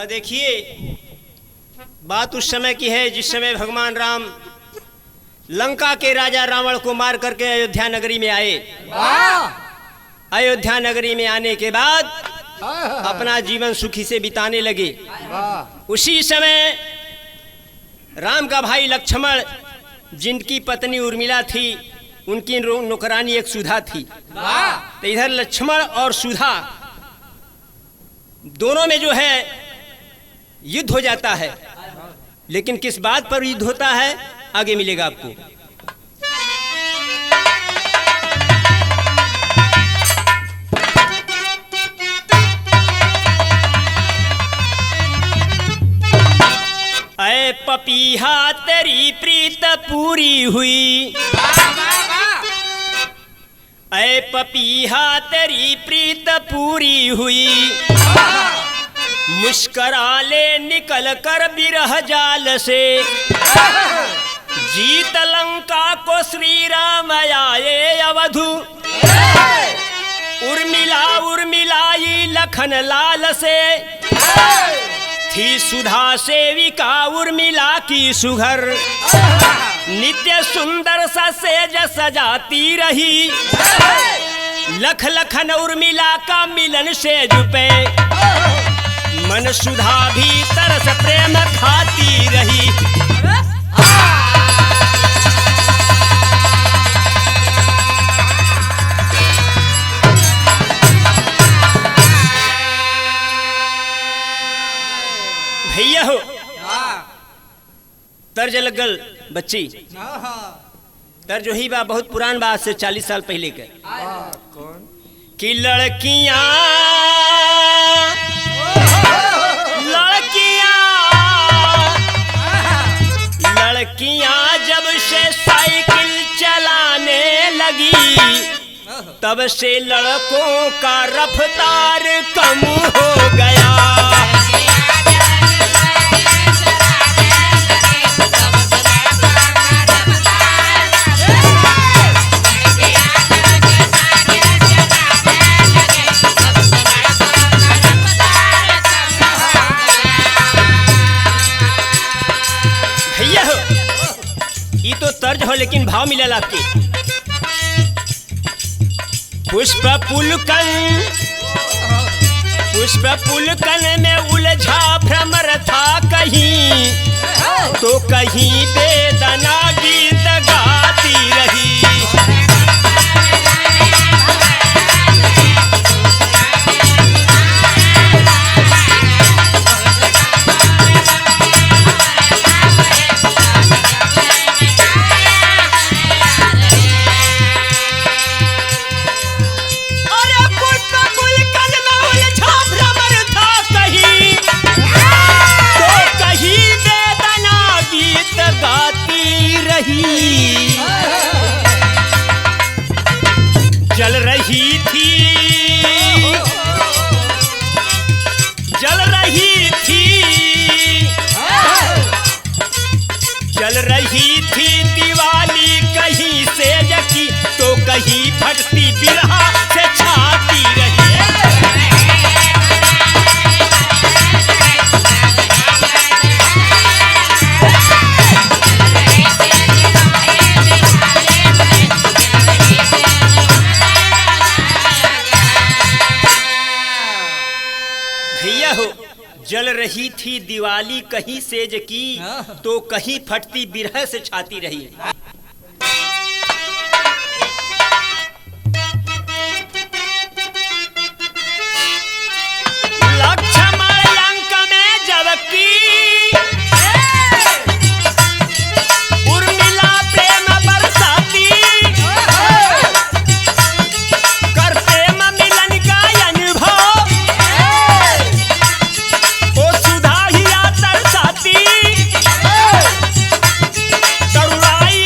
देखिए, बात उस समय की है जिस समय भगवान राम लंका के राजा रावण को मार करके अयोध्या नगरी में आए। अयोध्या नगरी में आने के बाद अपना जीवन सुखी से बिताने लगे। उसी समय राम का भाई लक्ष्मण, जिनकी पत्नी उर्मिला थी, उनकी नौकरानी एक सुधा थी। तो इधर लक्ष्मण और सुधा दोनों में जो है युद्ध हो जाता है। लेकिन किस बात पर युद्ध होता है आगे मिलेगा आपको। ऐ पपीहा तेरी प्रीत पूरी हुई, ऐ पपीहा तेरी प्रीत पूरी हुई, मुस्करा ले निकल कर बिरह जाल से, जीत लंका को श्री राम आए अवधु, उर्मिला उर्मिलाई लखन लाल से, थी सुधा सेविका उर्मिला की सुघर, नित्य सुंदर सा सेज सजाती रही, लख लखन उर्मिला का मिलन सेज पे, मन सुधा भी तरस प्रेम खाती रही। भैया हो तर्ज लगल बच्ची, तर्ज ही बा बहुत पुरान बात से 40 साल पहले के कि लड़कियां जब से साइकिल चलाने लगी, तब से लड़कों का रफ्तार कम हो गया। तो तर्ज हो लेकिन भाव मिलल आपके। पुष्प पुलकन में उलझा भ्रमर था कहीं, तो कहीं बेदना गीत गाती रही। जल रही थी दिवाली कहीं से जकी, तो कहीं फटती बिरहा से छाती रही। भैया हो जल रही थी दिवाली कहीं सेज की, तो कहीं फटती बिरह से छाती रही। लक्ष्मण लंका में जबकि उर्मिला प्रेम बरसाती, कर प्रेम मिलन का अनुभव, सुधा ही तरसाती, तरुणाई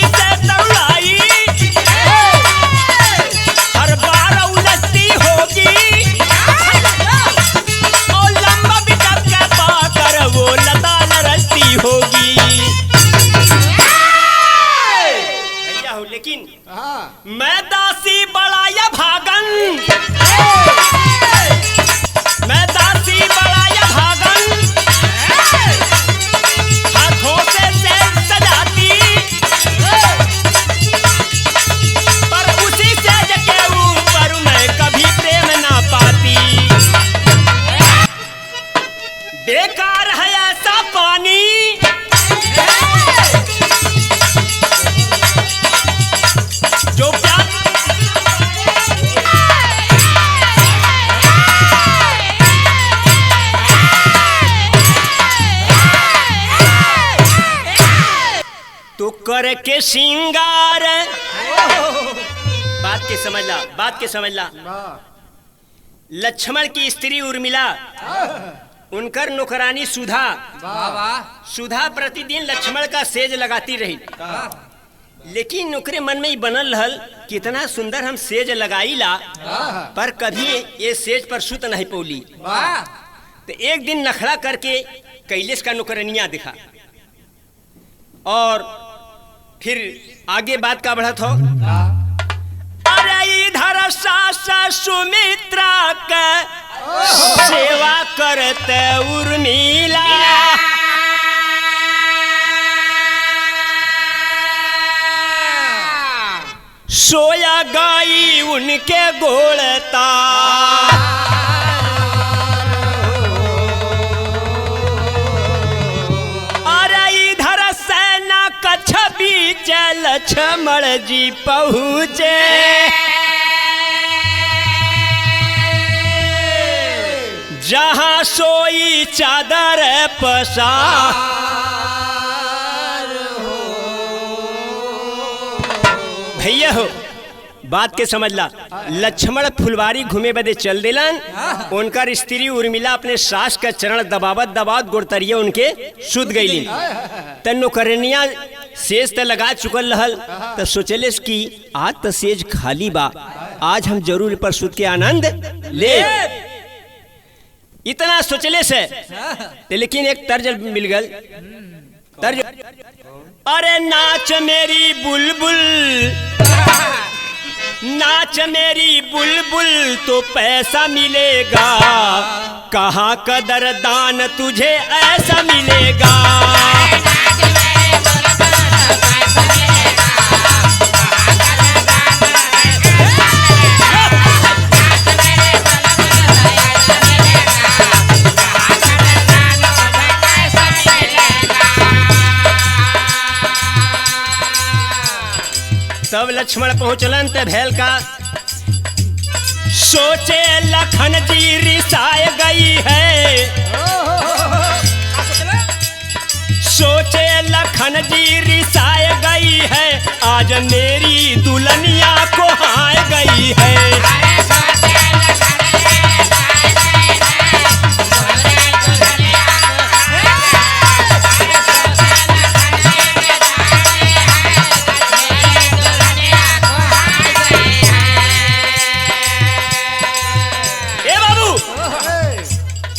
के सिंगार। बात के समझ ला। लक्ष्मण की स्त्री उर्मिला, उनकर नौकरानी सुधा प्रतिदिन लक्ष्मण का सेज लगाती रही, लेकिन ओकरे मन में ही बनल रहल कितना सुंदर हम सेज लगाईला, पर कभी ये सेज पर सुत नहीं पौली। तो एक दिन नखड़ा करके कैलेश का नौकरनिया दिखा, और फिर आगे बात का बढ़त हो। अरे इधर सास सुमित्रा का सेवा करते उर्मिला, सोया गाई उनके गोलता। अरे इधर सेना कच्छ बीच लक्ष्मण जी पहुँचे, जहाँ सोई चादर पसार। भैया हो बात के समझ ला। लक्ष्मण फुलवारी घूमे बदे चल दिलन, उनकर स्त्री उर्मिला अपने सास का चरण दबावत गुड़तरिया उनके सुत गईलिन। त नौकरनिया सेज त लगा चुकल रहल, त सोचले कि आज त सेज खाली बा, आज हम जरूर पर सुत के आनंद ले। इतना सोचले से लेकिन एक तर्ज मिल गल। तर्ज, अरे नाच मेरी बुलबुल, नाच मेरी बुलबुल तो पैसा मिलेगा, कहाँ कदरदान तुझे ऐसा मिलेगा। तब लक्ष्मण पहुंचलन त भैल का, सोचे लखन जी रिसाए गई है, सोचे लखन जी रिसाए गई है, आज मेरी दुल्हनिया को हाय गई है।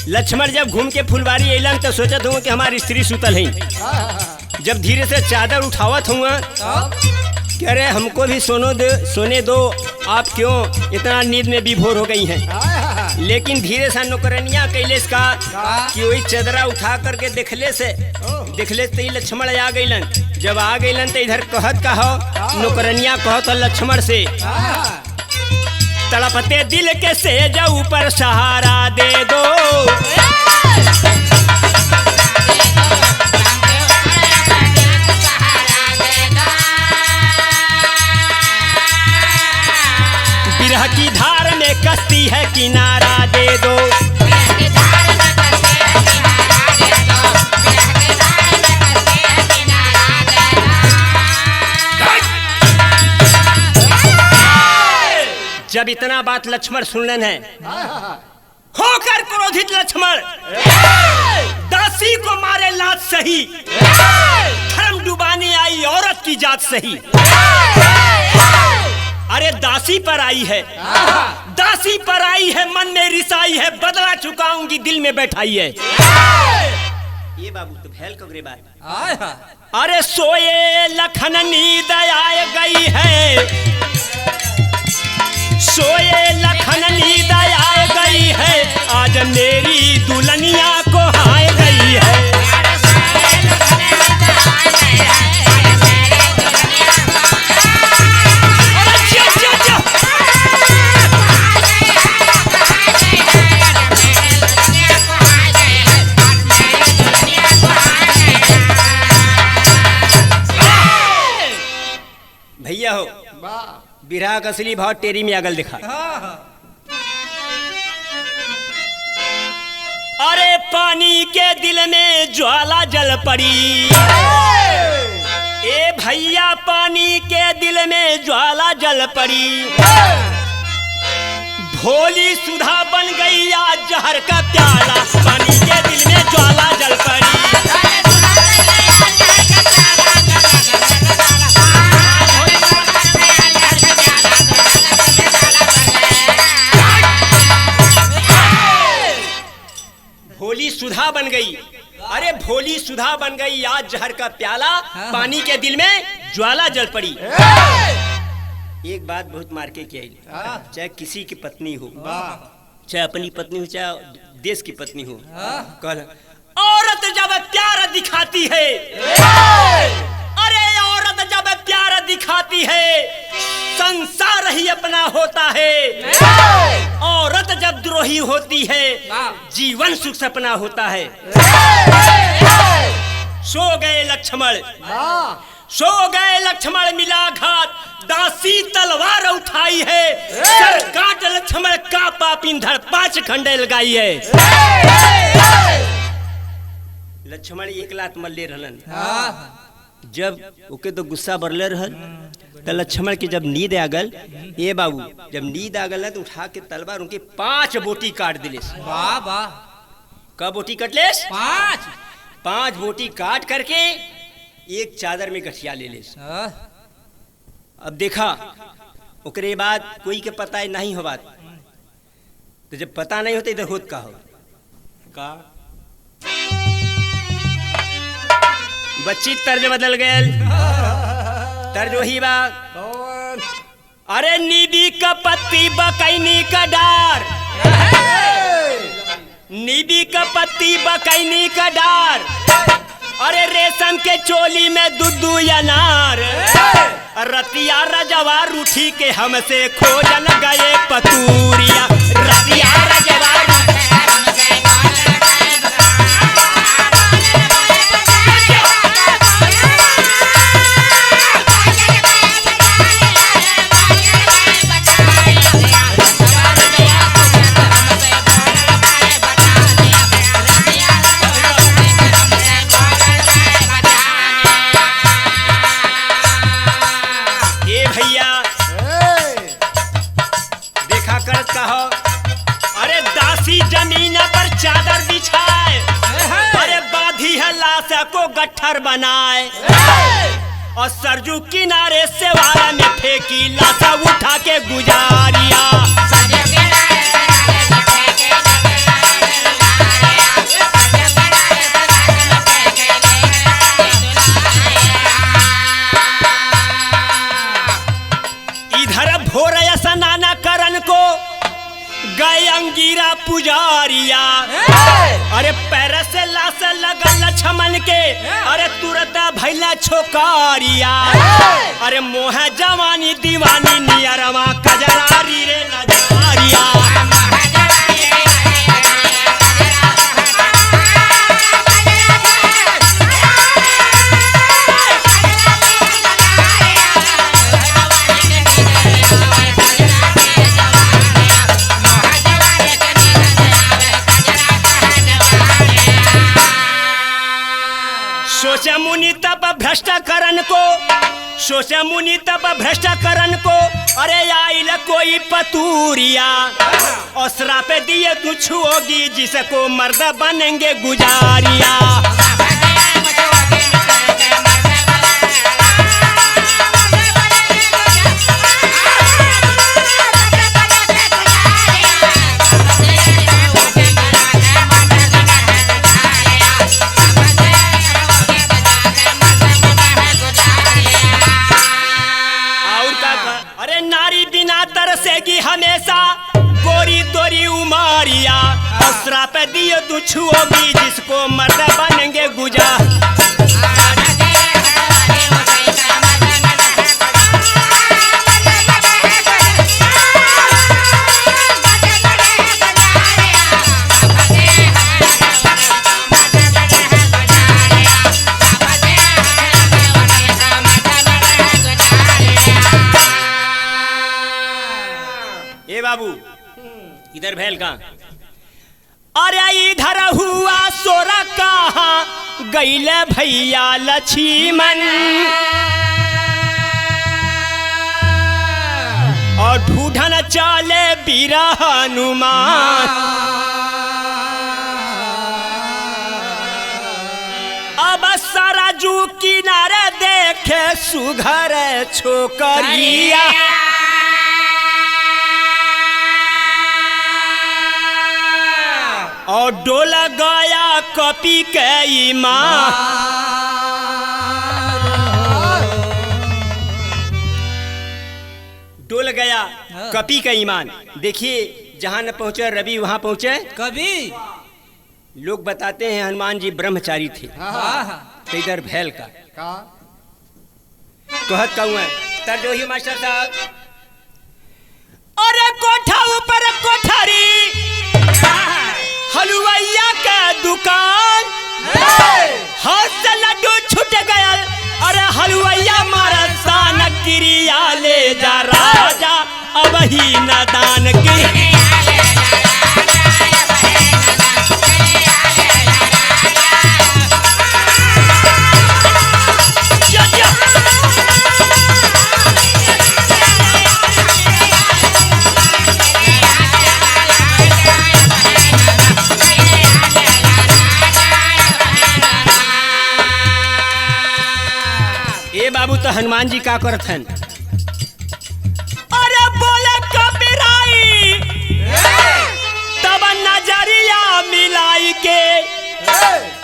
लक्ष्मण जब घूम के फुलवारी अलन तो सोचत हूँ कि हमारी स्त्री सुतल है। जब धीरे से चादर उठावत हूँ कि अरे हमको भी सोने दो, आप क्यों इतना नींद में विभोर हो गई हैं। लेकिन धीरे से नौकरनिया कैलेश का कि वही चादरा उठा करके देखले से तो लक्ष्मण आ गईलन। जब आ गईलन तो इधर कहत का हो, नौकरनिया कहत लक्ष्मण से, तड़पते दिल के सेज ऊपर सहारा दे दो, बिरह की धार में कश्ती है किनारा दे दो। जब इतना बात लक्ष्मण सुनलन है, होकर क्रोधित लक्ष्मण दासी को मारे लात सही, धर्म डुबाने आई औरत की जात सही। अरे दासी पर आई है, दासी पर आई है, मन में रिसाई है, बदला चुकाऊंगी दिल में बैठाई है। ये बाबू तो भैल कगरे बात। अरे सोए लखन नींद आए गई है, सोए लखन नींद आ गई है, आज मेरी दुल्हनिया को हाय गई है। भैया हो बिरहा का असली भाव टेरी में अगल दिखा। अरे पानी के दिल में ज्वाला जल पड़ी, ए भैया पानी के दिल में ज्वाला जल पड़ी, भोली सुधा बन गई आज जहर का प्याला, पानी के दिल में ज्वाला जल पड़ी। भोली सुधा बन गई, अरे भोली सुधा बन गई आज जहर का प्याला, पानी के दिल में ज्वाला जल पड़ी। एक बात बहुत मार के किया, चाहे किसी की पत्नी हो, चाहे अपनी पत्नी हो, चाहे देश की पत्नी हो, कल औरत जब प्यार दिखाती है, अरे औरत जब प्यार दिखाती है, संसार ही अपना होता है। औरत जब द्रोही होती है, जीवन सुख सपना होता है। सो गए लक्ष्मण, सो गए लक्ष्मण मिला घात, दासी तलवार उठाई है, सर काट लक्ष्मण का पापिंधर 5 खंडे लगाई है। लक्ष्मण एक लात मल्ले रहलन, जब ओके तो गुस्सा बरले रहल, तो लक्ष्मण की जब नींद आ गल, ए बाबू जब नींद आ गल तो उठा के तलवार उनके 5 बोटी काट दिलेस। वाह वाह, कब बोटी कटलेस? 5 बोटी काट करके एक चादर में गठिया ले लेस। अब देखा ओकरे बाद कोई के पता नहीं हो बात, तो जब पता नहीं होता इधर होत का हो का बच्ची तर्ज बदल गए, तर्ज वही बात। अरे नीबी का पत्ती बकैनी का डार, नीबी का पत्ती बकैनी का डार, अरे रेशम के चोली में दुद्दू अनार, रतिया रजवा रूठी के हमसे खोजन गए पतूरिया, रतिया रजवा को गट्ठर बनाए और सरजू किनारे से वाला में फेंकी, लाशा उठा के गुजारिया। इधर भोर स्नान करन को गए अंगीरा पुजारिया, अरे पैर से लाश लगल लक्ष्मण के, अरे तुरंत भैला छोकारिया, अरे मोह जवानी दीवानी नियरवा कजरारी रे नजारिया। सोचे मुनि तब भ्रष्टकरण को, सोचे मुनि तब भ्रष्टकरण को, अरे आइल कोई पतूरिया, और श्राप दिए तू छुओगी जिसको मर्द बनेंगे गुजारिया। हमेशा गोरी तोरी उमारिया, श्राप दियो तू छुओगी जिसको मर्द बनेंगे गुजार। बाबू इधर भैल का, अरे इधर हुआ सोरा कहा गईले भैया लक्ष्मण और ढूढ़न चाले वीर हनुमान। अब सरजू किनारे देखे सुघर छोकरिया और डोल गया कपी के ईमान। डोल गया कपी का ईमान। देखिए जहां न पहुंचे रवि वहां पहुंचे कभी। लोग बताते हैं हनुमान जी ब्रह्मचारी थे। तो इधर भैल का कहत कहूँ तरजोही मास्टर साहब। अरे कोठा ऊपर कोठरी हलवाइया का दुकान हाथ से लड्डू छूट गया। अरे हलवाइया मारा सान क्रिया ले जा राजा अब ही नदान क्रिया। बाबू तो हनुमान जी का करत हन। अरे बोले कपिराई तब नजरिया मिलाई के।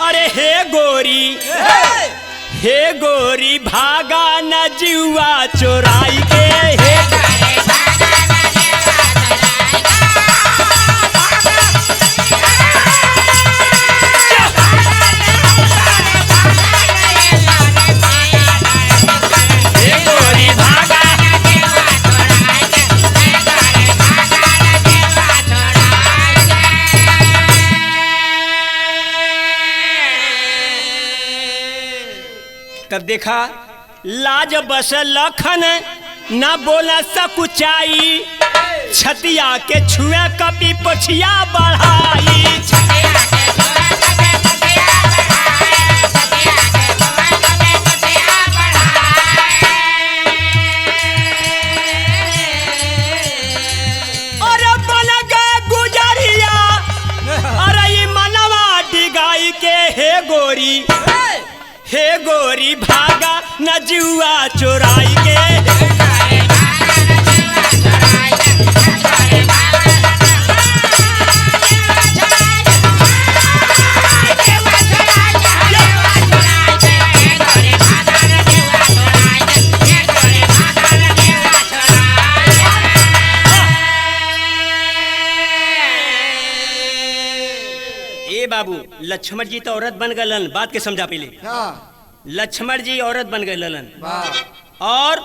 अरे हे गोरी भागा न जुआ चोराई के। तब देखा लाज बस लखन न बोला सकुचाई। छतिया के छुए कपी पछिया बढ़ाई। अरे बन गए गुजरिया। अरे मनवा डिगाई के हे गोरी भागा न जुआ चोराई के। ए बाबू लक्ष्मण जी तो औरत बन गलन। बात के समझा पहले। लक्ष्मण जी औरत बन गए ललन। और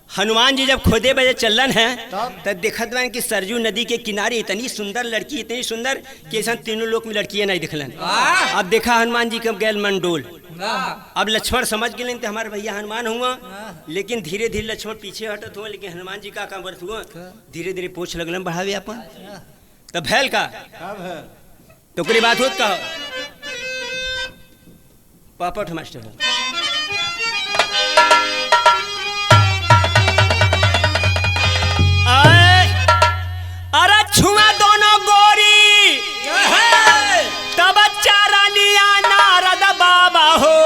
हनुमान जी जब खोदे बजे चलन है तब देखत बन कि सरजू नदी के किनारे इतनी सुंदर लड़की, इतनी सुंदर कि ऐसा तीनों लोग में लड़कियां नहीं दिखलन। अब देखा हनुमान जी कब गैल मंडोल। अब लक्ष्मण समझ गए तो हमारे भैया हनुमान हुआ। लेकिन धीरे धीरे लक्ष्मण पीछे हटत हुआ। लेकिन हनुमान जी का काम बरत हुआ धीरे धीरे पोछ लगलन बढ़ावे अपन। तब भैल का तो कोई बात होत कहो पापट मास्टर। अरे छुआ दोनों गोरी तब चारा लिया नारद बाबा हो।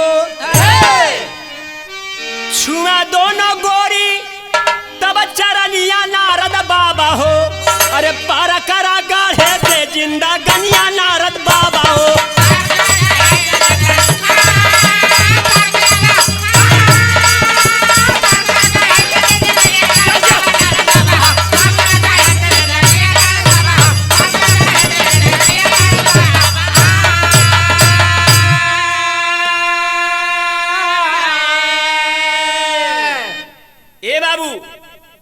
छुआ दोनों गोरी तब चारा लिया नारद बाबा हो। अरे पारा करा गाढ़े से जिंदा गनिया नारद बाबा हो।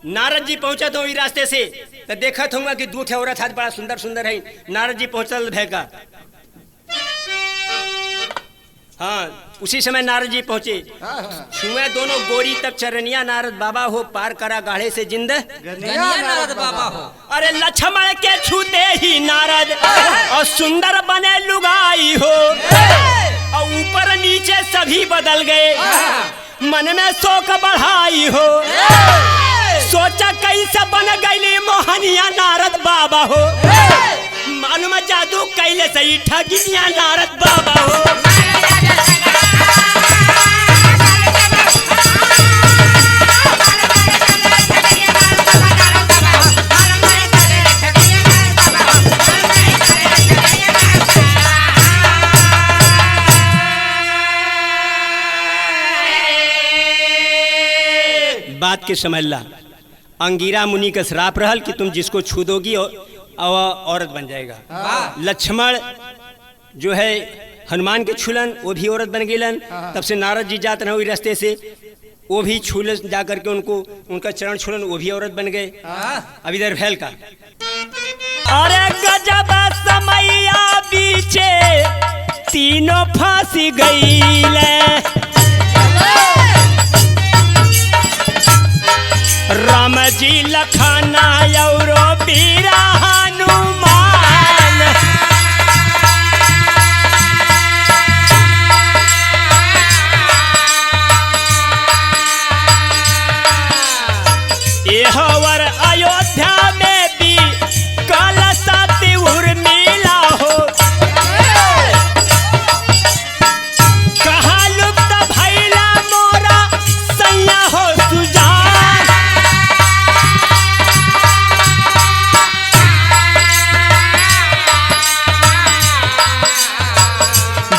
नारद जी पहुंचा तो रास्ते से तो देखा था कि दो औरत हाथ बड़ा सुंदर सुंदर है। नारद जी पहुंचल भैगा। हाँ उसी समय नारद जी पहुंचे। छुए दोनों गोरी तक चरनिया नारद बाबा हो। पार करा गाढ़े से जिंद नारद बाबा हो। अरे लक्ष्मण के छूते ही नारद और सुंदर बने लुगाई हो। और सभी बदल गए। मन में शोक बढ़ाई हो, सोचा कैसे बन गई मोहनिया नारद बाबा हो। मालूम जादू कैले सही ठगिया नारद बाबा हो। बात के समझ ला, अंगीरा मुनि का श्राप रहल कि तुम जिसको छू दोगी औरत बन जाएगा। लक्ष्मण जो है हनुमान के छुलन वो भी औरत बन गेलन। तब से नारद जी जाते रहे रास्ते से, वो भी छूल जा करके उनको उनका चरण छुलन, वो भी औरत बन गए। अब इधर भैल का अरे गजब समैया बीचे तीनों फांसी गईले। राम जी लखना औरो बीरा हनुमान। एहवर अयोध्या में भी कलसा तिउर मिला हो। कहा लुप्त भैला मोरा सैया हो सुजान।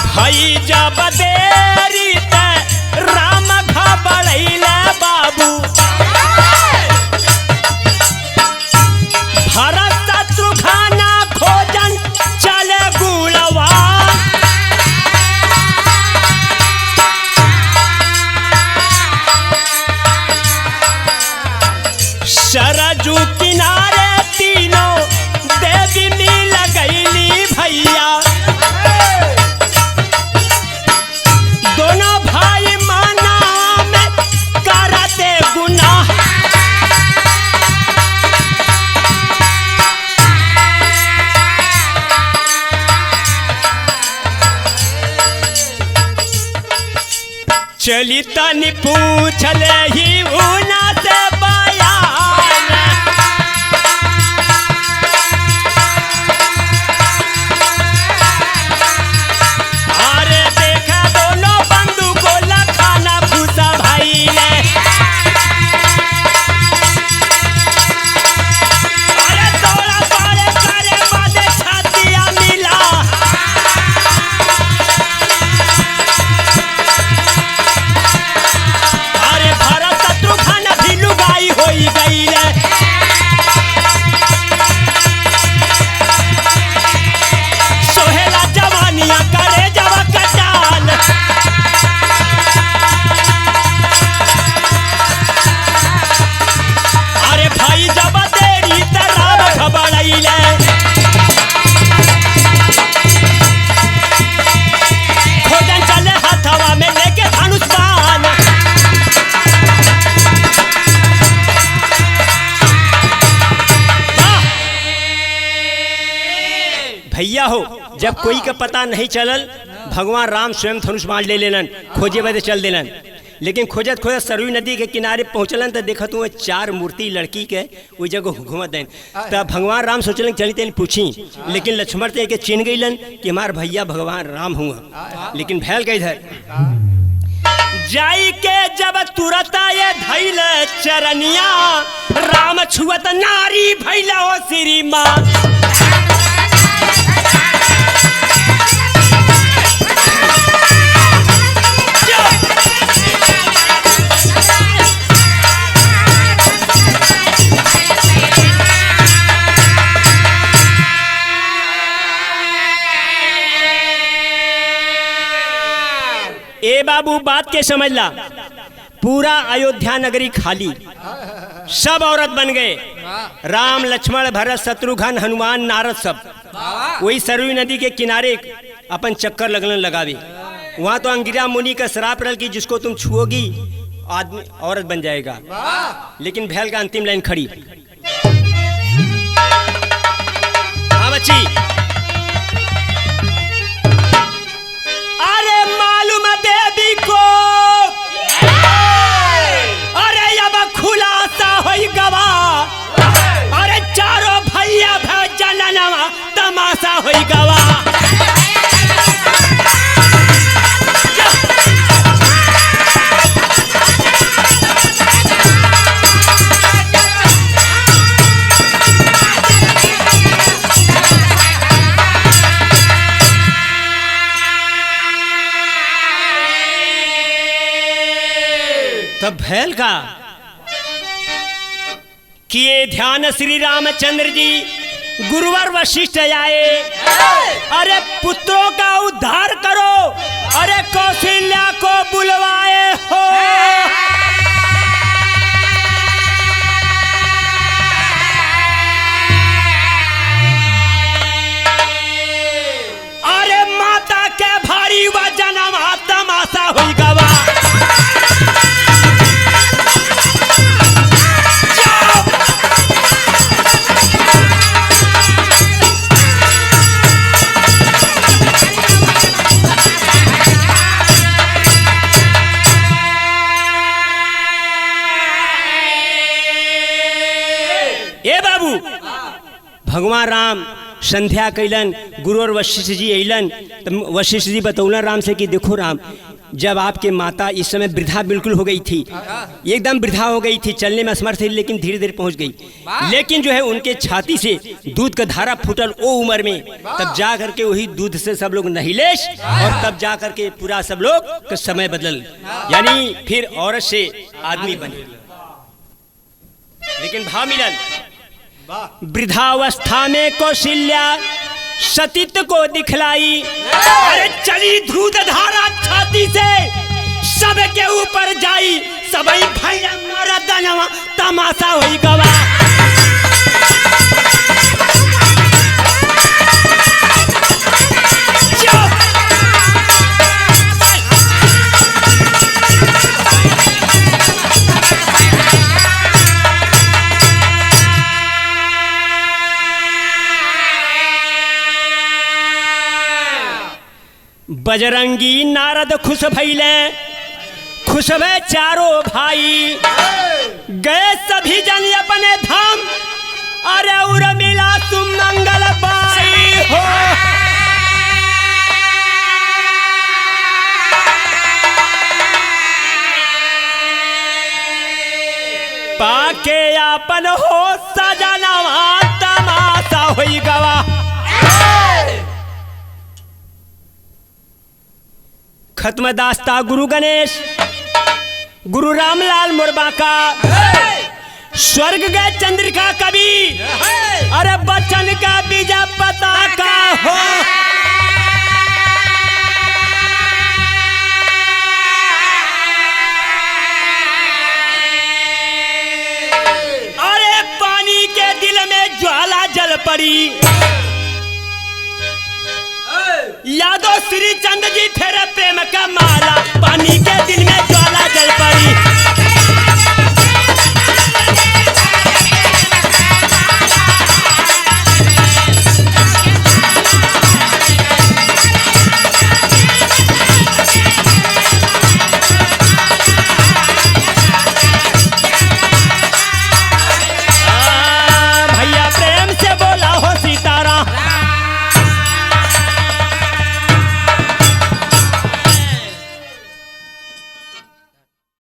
भई जब देरी ते राम घबरैले बाबू। भरत शत्रुघ्न खोजन चले गुलवा। सरजू किनारे तीनों देवी मिल गईली भैया। दोनों भाई माना में करते गुनाह। चली तनी पूछ ले ही उना से बयान। अरे देखा दोनों बंदूकों लखाना भूसा भाई ने। अरे तोड़ा पारे करे बादे छातिया मिला। अरे भरत शत्रुघ्न भी लुगाई होई गईले। सोहेला जवानिया करे जवा कटाल। अरे भाई जब देरी त राम घबरैले। खोजन चले हथवा में लेके धनुष बाण। भैया हो, जब कोई का पता नहीं चलल, भगवान राम स्वयं धनुष बाण ले लेलन, खोजे बदे चल देलन। लेकिन खोजत खोजत सरयू नदी के किनारे पहुंचलन तो देखत हुए 4 मूर्ति लड़की के वही जगह घूमत देन। तब भगवान राम सोचलन चली तेन पूछी, लेकिन लक्ष्मण ते के चिन्ह गईलन कि हमार भैया भगवान राम हुआ। लेकिन भैल के इधर जाई के जब तुरंत ये धैल चरनिया। राम छुअत नारी भैला हो श्री माँ। ए बाबू बात के समझ ला, पूरा अयोध्या नगरी खाली, सब औरत बन गए। राम लक्ष्मण भरत शत्रुघ्न हनुमान नारद सब वही सरयू नदी के किनारे अपन चक्कर लगन लगावे। वहां तो अंगिरा मुनि का श्राप रल की जिसको तुम छुओगी आदमी औरत बन जाएगा। लेकिन भैल का अंतिम लाइन खड़ी। हाँ बच्ची, अरे मालूम देवी तमाशा होई गवा। तब भैल का किए ध्यान श्री रामचंद्र जी गुरुवर वशिष्ठ आए, अरे पुत्रों का उद्धार करो, अरे कौशल्या को बुलवाए हो। अरे माता के भारी वजन तमाशा हुई गवा। ए बाबू, भगवान राम संध्या कैलन, गुरु और वशिष्ठ जी अलन। तो वशिष्ठ जी बतौलन राम से कि देखो राम, जब आपके माता इस समय वृद्धा बिल्कुल हो गई थी, एकदम वृद्धा हो गई थी, चलने में असमर्थ थी, लेकिन धीरे धीरे पहुंच गई। लेकिन जो है उनके छाती से दूध का धारा फूटल ओ उम्र में, तब जा करके वही दूध से सब लोग नहिलेश, और तब जा करके पूरा सब लोग का समय बदल, यानी फिर औरत से आदमी बने। लेकिन भाव मिलन, वृद्धावस्था में कौशल्या सतीत्व को दिखलाई, अरे चली ध्रुत धारा छाती से सबके ऊपर जाई, सबई भैया मारा दनवा तमाशा हुई गवा। बजरंगी नारद खुश भइले, खुश भे चारों भाई, गए सभी जन अपने धाम, अरे उर्मिला सुमंगल बाई हो। पाके अपन हो सजनवा तमाशा होई गवा। खत्म दास्ता गुरु गणेश, गुरु रामलाल मुर्बा का, स्वर्ग गए चंद्रिका कवि, अरे बच्चन का बीजा पताका हो। अरे पानी के दिल में ज्वाला जल पड़ी, यादव श्री चंद जी फेरे प्रेम का माला, पानी के दिल में ज्वाला जल पड़ी।